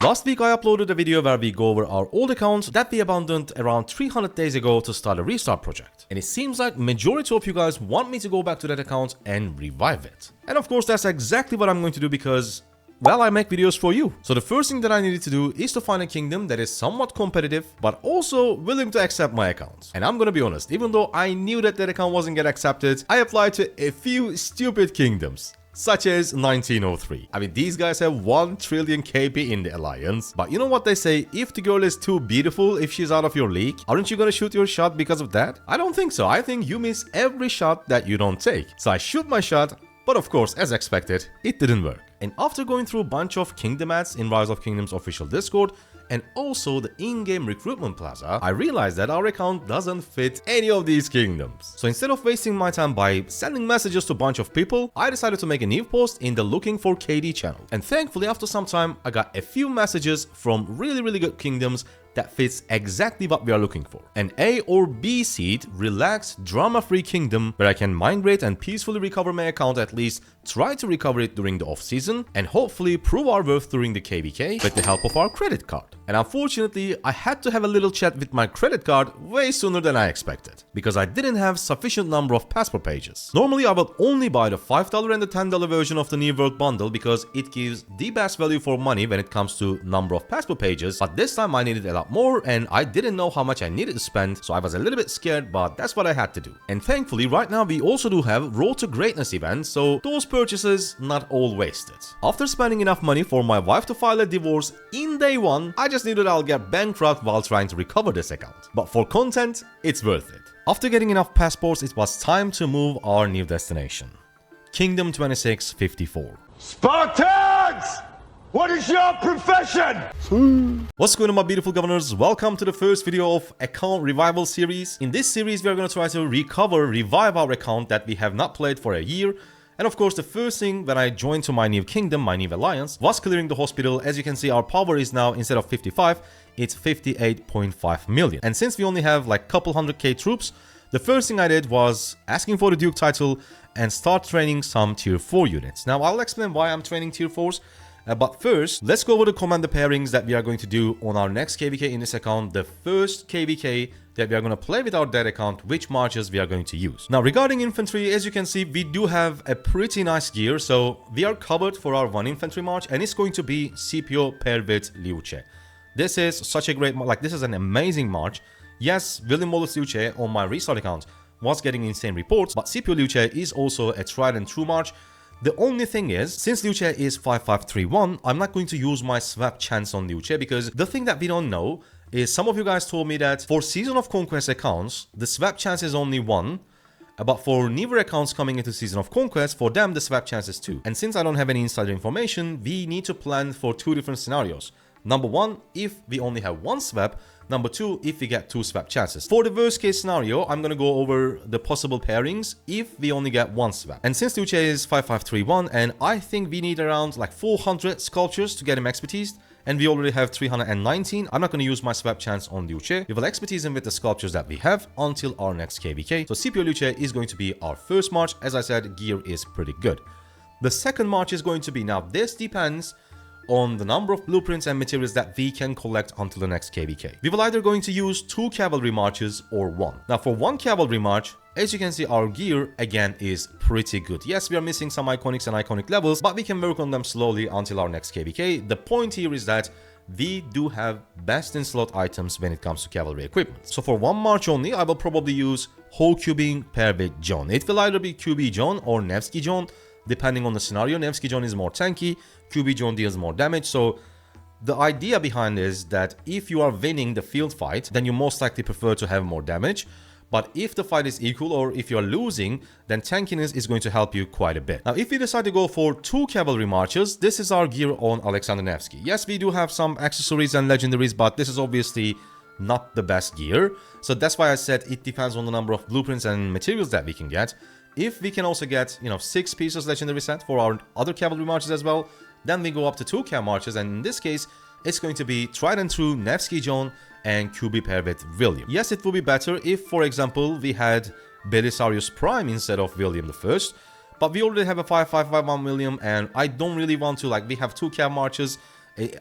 Last week I uploaded a video where we go over our old account that we abandoned around 300 days ago to start a restart project. And it seems like majority of you guys want me to go back to that account and revive it. And of course that's exactly what I'm going to do because, well, I make videos for you. So the first thing that I needed to do is to find a kingdom that is somewhat competitive, but also willing to accept my account. And I'm gonna be honest, even though I knew that account wasn't gonna accept it, I applied to a few stupid kingdoms, such as 1903. I mean, these guys have 1 trillion KP in the alliance, but you know what they say, if the girl is too beautiful, if she's out of your league, aren't you gonna shoot your shot because of that? I don't think so. I think you miss every shot that you don't take. So I shoot my shot, but of course, as expected, it didn't work. And after going through a bunch of kingdom ads in Rise of Kingdoms official Discord, and also the in-game recruitment plaza, I realized that our account doesn't fit any of these kingdoms. So instead of wasting my time by sending messages to a bunch of people, I decided to make a new post in the Looking for KD channel. And thankfully, after some time, I got a few messages from really good kingdoms that fits exactly what we are looking for. An A or B seed, relaxed, drama-free kingdom where I can migrate and peacefully recover my account, at least try to recover it during the off-season, and hopefully prove our worth during the KVK with the help of our credit card. And unfortunately, I had to have a little chat with my credit card way sooner than I expected, because I didn't have sufficient number of passport pages. Normally, I would only buy the $5 and the $10 version of the New World bundle because it gives the best value for money when it comes to number of passport pages, but this time I needed a lot more and I didn't know how much I needed to spend, so I was a little bit scared, but that's what I had to do. And thankfully, right now we also do have Road to Greatness events, so those purchases not all wasted. After spending enough money for my wife to file a divorce in day 1, I just knew that I'll get bankrupt while trying to recover this account. But for content, it's worth it. After getting enough passports, it was time to move our new destination. Kingdom 2654. Spartans! What is your profession? What's going on, my beautiful governors? Welcome to the first video of account revival series. In this series, we are going to try to revive our account that we have not played for a year. And of course, the first thing when I joined to my new kingdom, my new alliance, was clearing the hospital. As you can see, our power is now, instead of 55, it's 58.5 million. And since we only have like couple 100k troops, the first thing I did was asking for the Duke title and start training some tier 4 units. Now, I'll explain why I'm training tier 4s. But first, let's go over the commander pairings that we are going to do on our next KVK in this account, the first KVK that we are going to play with our dead account, which marches we are going to use. Now, regarding infantry, as you can see, we do have a pretty nice gear, so we are covered for our 1 infantry march, and it's going to be Scipio paired with Liu Che. This is such a great, this is an amazing march. Yes, William Wallace Liu Che on my restart account was getting insane reports, but Scipio Liu Che is also a tried and true march. The only thing is, since Liu Che is 5531, I'm not going to use my swap chance on Liu Che, because the thing that we don't know is some of you guys told me that for Season of Conquest accounts, the swap chance is only 1, but for newer accounts coming into Season of Conquest, for them the swap chance is 2. And since I don't have any insider information, we need to plan for 2 different scenarios. Number 1, if we only have 1 swap. Number 2, if we get 2 swap chances. For the worst case scenario, I'm gonna go over the possible pairings if we only get 1 swap. And since Liu Che is 5531, and I think we need around like 400 sculptures to get him expertise, and we already have 319, I'm not gonna use my swap chance on Liu Che. We will expertise him with the sculptures that we have until our next KVK. So Scipio Liu Che is going to be our first march. As I said, gear is pretty good. The second march is going to be, now this depends on the number of blueprints and materials that we can collect until the next KVK. We will either going to use 2 cavalry marches or 1. Now for 1 cavalry march, as you can see, our gear again is pretty good. Yes, we are missing some iconics and iconic levels, but we can work on them slowly until our next KVK. The point here is that we do have best in slot items when it comes to cavalry equipment. So for 1 march only, I will probably use Ho Cubing paired with John. It will either be QB John or Nevsky John, depending on the scenario. Nevsky John is more tanky, QB John deals more damage. So the idea behind is that if you are winning the field fight, then you most likely prefer to have more damage. But if the fight is equal, or if you're losing, then tankiness is going to help you quite a bit. Now, if we decide to go for 2 cavalry marches, this is our gear on Alexander Nevsky. Yes, we do have some accessories and legendaries, but this is obviously not the best gear. So that's why I said it depends on the number of blueprints and materials that we can get. If we can also get, 6 pieces legendary set for our other cavalry marches as well, then we go up to 2 cav marches, and in this case, it's going to be tried and true Nevsky John and QB paired with William. Yes, it would be better if, for example, we had Belisarius Prime instead of William the First, but we already have a 5551 William, and I don't really want to, we have 2 cav marches,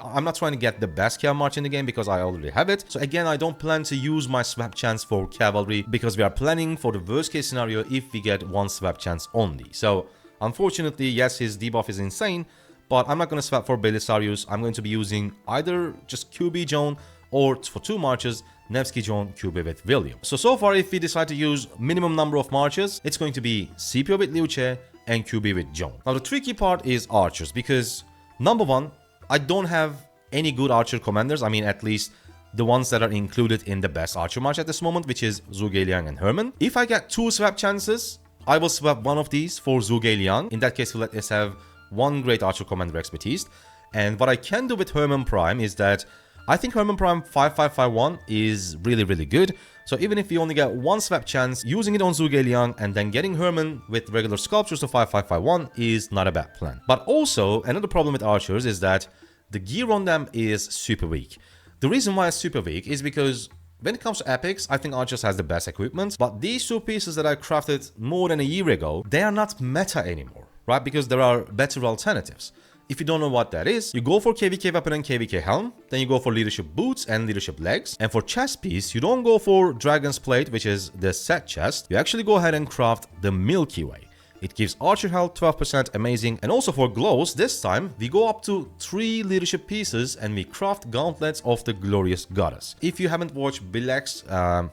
I'm not trying to get the best cav march in the game because I already have it. So again, I don't plan to use my swap chance for cavalry because we are planning for the worst case scenario if we get one swap chance only. So unfortunately, yes, his debuff is insane, but I'm not going to swap for Belisarius. I'm going to be using either just QB Joan or for 2 marches, Nevsky Joan QB with William. So far, if we decide to use minimum number of marches, it's going to be CPO with Liu Che and QB with Joan. Now the tricky part is archers because number one, I don't have any good archer commanders. I mean, at least the ones that are included in the best archer march at this moment, which is Zhuge Liang and Hermann. If I get 2 swap chances, I will swap one of these for Zhuge Liang. In that case, we'll let us have 1 great archer commander expertise. And what I can do with Hermann Prime is that I think Hermann Prime 5551 is really good. So even if we only get 1 swap chance, using it on Zhuge Liang and then getting Hermann with regular sculptures to 5551 is not a bad plan. But also, another problem with archers is that the gear on them is super weak. The reason why it's super weak is because when it comes to epics, I think archers has the best equipment. But these 2 pieces that I crafted more than a year ago, they are not meta anymore, right? Because there are better alternatives. If you don't know what that is, you go for KVK weapon and KVK helm, then you go for leadership boots and leadership legs. And for chest piece, you don't go for Dragon's Plate, which is the set chest. You actually go ahead and craft the Milky Way. It gives archer health 12%, amazing. And also for glows, this time we go up to 3 leadership pieces and we craft gauntlets of the glorious goddess. If you haven't watched Bilex,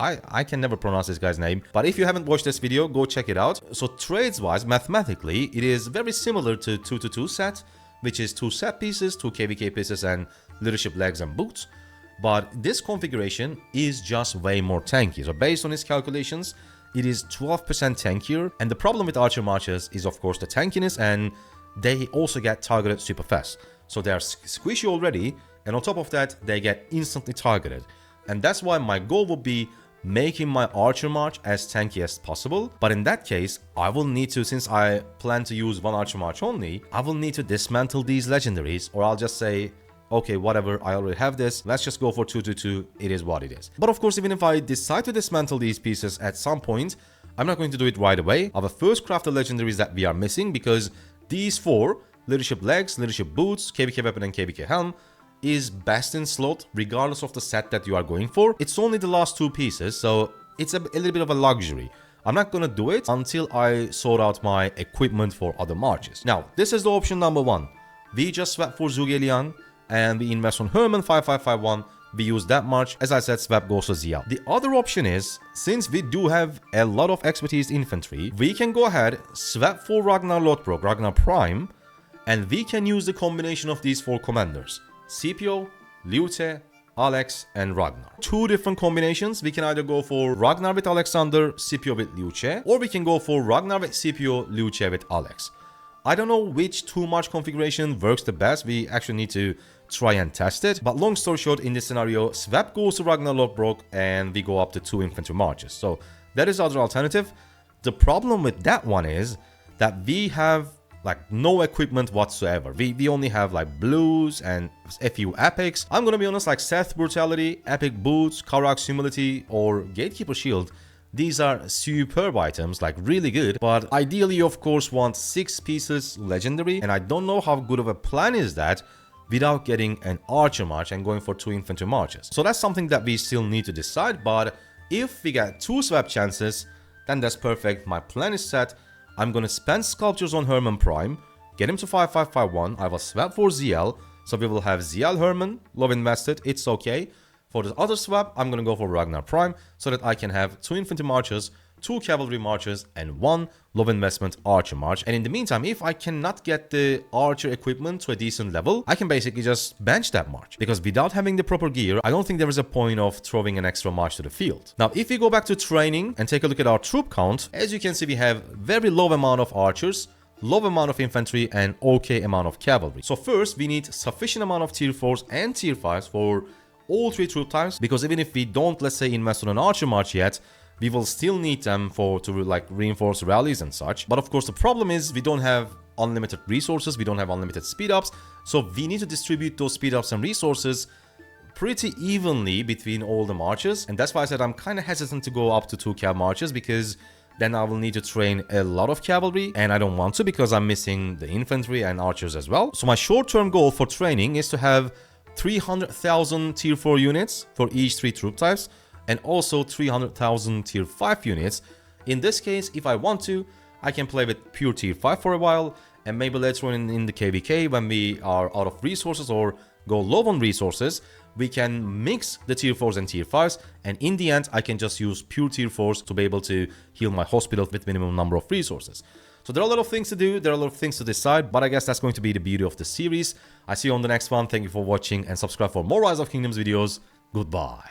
I can never pronounce this guy's name, but if you haven't watched this video, go check it out. So trades wise, mathematically, it is very similar to 2-2 set, which is 2 set pieces, 2 KVK pieces and leadership legs and boots. But this configuration is just way more tanky. So based on his calculations, it is 12% tankier. And the problem with archer marches is of course the tankiness, and they also get targeted super fast. So they are squishy already, and on top of that, they get instantly targeted. And that's why my goal would be making my archer march as tanky as possible. But in that case, I will need to, since I plan to use 1 archer march only, I will need to dismantle these legendaries, or I'll just say, okay, whatever, I already have this, let's just go for 2-2, it is what it is. But of course, even if I decide to dismantle these pieces at some point, I'm not going to do it right away. I will first craft the legendaries that we are missing, because these 4, leadership legs, leadership boots, KVK weapon and KVK helm, is best in slot regardless of the set that you are going for. It's only the last 2 pieces, so it's a little bit of a luxury. I'm not gonna do it until I sort out my equipment for other marches. Now, this is the option number 1. We just swap for Zhuge Liang and we invest on Hermann 5551. We use that march. As I said, swap goes to Zial. The other option is, since we do have a lot of expertise infantry, we can go ahead, swap for Ragnar Lothbrok, Ragnar Prime, and we can use the combination of these 4 commanders. CPO, Liu Che, Alex, and Ragnar. 2 different combinations. We can either go for Ragnar with Alexander, CPO with Liu Che, or we can go for Ragnar with CPO, Liu Che with Alex. I don't know which 2 march configuration works the best. We actually need to try and test it. But long story short, in this scenario, swap goes to Ragnar Lothbrok and we go up to 2 infantry marches. So that is the other alternative. The problem with that one is that we have like no equipment whatsoever. We only have like blues and a few epics. I'm gonna be honest, like Seth Brutality, Epic Boots, Karak's Humility, or Gatekeeper Shield. These are superb items, like really good, but ideally you of course want 6 pieces legendary, and I don't know how good of a plan is that without getting an archer march and going for 2 infantry marches. So that's something that we still need to decide, but if we get 2 swap chances, then that's perfect. My plan is set. I'm gonna spend sculptures on Hermann Prime, get him to 5551, I will swap for ZL, so we will have ZL Hermann, love invested, it's okay. For the other swap, I'm gonna go for Ragnar Prime, so that I can have 2 infantry marches, 2 cavalry marches, and 1 low investment archer march. And in the meantime, if I cannot get the archer equipment to a decent level, I can basically just bench that march. Because without having the proper gear, I don't think there is a point of throwing an extra march to the field. Now, if we go back to training and take a look at our troop count, as you can see, we have very low amount of archers, low amount of infantry, and okay amount of cavalry. So first, we need sufficient amount of tier 4s and tier 5s for all 3 troop types, because even if we don't, let's say, invest on an archer march yet, we will still need them to like reinforce rallies and such. But of course, the problem is we don't have unlimited resources, we don't have unlimited speed ups, so we need to distribute those speed ups and resources pretty evenly between all the marches. And that's why I said I'm kind of hesitant to go up to 2 cav marches, because then I will need to train a lot of cavalry, and I don't want to because I'm missing the infantry and archers as well. So my short-term goal for training is to have 300,000 tier 4 units for each 3 troop types, and also 300,000 tier 5 units. In this case, if I want to, I can play with pure tier 5 for a while, and maybe later on in the KVK, when we are out of resources or go low on resources, we can mix the tier 4s and tier 5s, and in the end I can just use pure tier 4s to be able to heal my hospital with minimum number of resources. So there are a lot of things to do, there are a lot of things to decide, but I guess that's going to be the beauty of the series. I see you on the next one. Thank you for watching, and subscribe for more Rise of Kingdoms videos. Goodbye.